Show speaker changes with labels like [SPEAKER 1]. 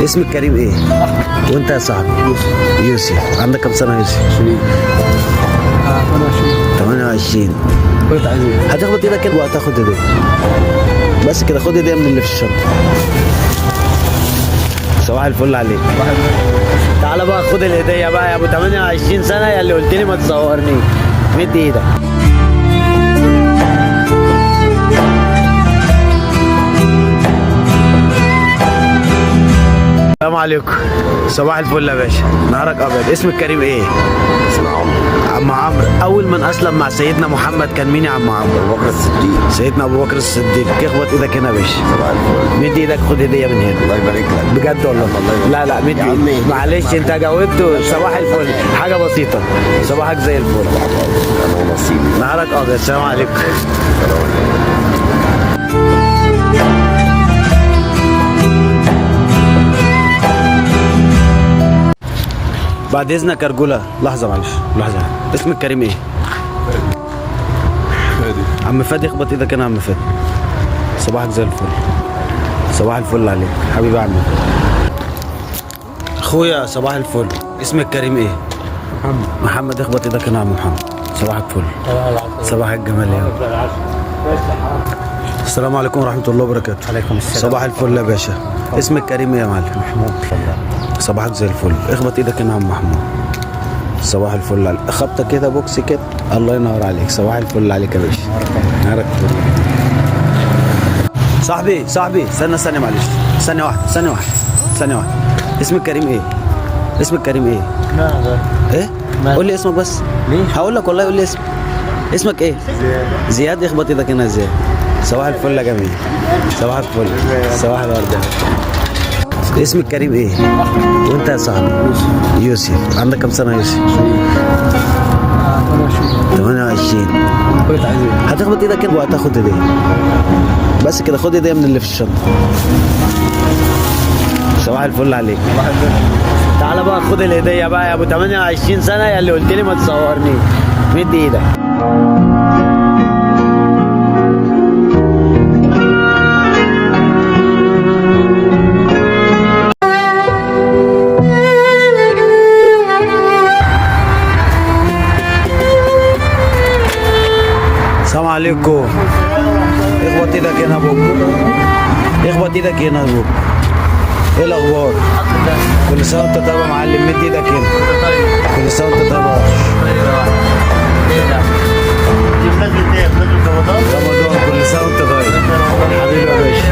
[SPEAKER 1] اسمك كريم ايه؟ وانت يا صاحبي؟ يوسف. عندك كم سنة يا يوسف؟ 28. هتاخد ايدك كده وهتاخد ايديك بس كده. خد ايديا من اللي في الشنطة. صباح الفل عليك. تعالى بقى خد الهدية بقى يا ابو 28 سنة يا اللي قلت لي ما تصورني. مد ايدك. السلام عليكم. صباح الفل يا باشا. نهارك ابيض. اسمك كريم ايه؟
[SPEAKER 2] اسمه عمرو.
[SPEAKER 1] عم عمرو. اول من اسلم مع سيدنا محمد كان مين يا عم عمرو؟
[SPEAKER 2] ابو بكر الصديق.
[SPEAKER 1] سيدنا ابو بكر الصديق. اخبط ايدك هنا يا باشا.
[SPEAKER 2] صباح الفل.
[SPEAKER 1] مد ايدك خد هديه من هنا.
[SPEAKER 2] الله يبارك لك.
[SPEAKER 1] بجد والله. لا لا مد ايدك. معلش انت جاوبت. صباح الفل. حاجه بسيطه. صباحك زي الفل.
[SPEAKER 2] انا نصيبي.
[SPEAKER 1] نهارك ابيض. السلام عليكم. بعد اذنك يا رجوله. لحظه معلش لحظه. اسمك كريم ايه؟
[SPEAKER 3] فادي.
[SPEAKER 1] عم فادي. اخبط ايدك هنا يا عم فادي. صباحك زي الفل. صباح الفل عليك حبيبي يا عم اخويا. صباح الفل. اسمك كريم ايه؟ محمد. اخبط ايدك هنا يا عم محمد. صباحك فل. صباح الجمال يا السلام عليكم ورحمه الله وبركاته.
[SPEAKER 4] عليكم السلام.
[SPEAKER 1] صباح الفل يا باشا. اسمك كريم ايه يا معلم؟
[SPEAKER 4] محمود.
[SPEAKER 1] صباحك زي الفل. اخبط ايدك هنا يا عم محمود. صباح الفل عليك. خبطه كده بوكس كده. الله ينور عليك. صباح الفل عليك يا باشا. نهارك فل. صاحبي استنى ثانيه معلش. ثانيه واحده. اسمك كريم ايه؟ اسمك كريم ايه؟ ايه؟ قول لي اسمك بس.
[SPEAKER 4] ليه؟
[SPEAKER 1] هقول لك والله. قول لي اسمك ايه؟ زياد. اخبط ايدك هنا يا زياد. صباح الفل يا جميل. صباح الفل. صباح الورد. اسمك كريم ايه؟ وانت يا صاحبي؟ يوسف. عندك كم سنة يا يوسف؟ 28. هتاخد ايدك كده وهتاخد ايديا بس كده. خد ايديا من اللي في الشنطة. صباح الفل عليك. تعالى بقى خد الهدية بقى يا ابو 28 سنة يا اللي قلت لي ما تصورني. مد ايدك. السلام عليكم. اخبط ايدك هنا يا ابوك. اخبط ايدك هنا يا ابوك. ايه الاخبار؟ كل سنه وانت طيب يا معلم. مد ايدك هنا. كل سنه وانت طيب يا رمضان. كل سنه وانت طيب حبيبي يا باشا.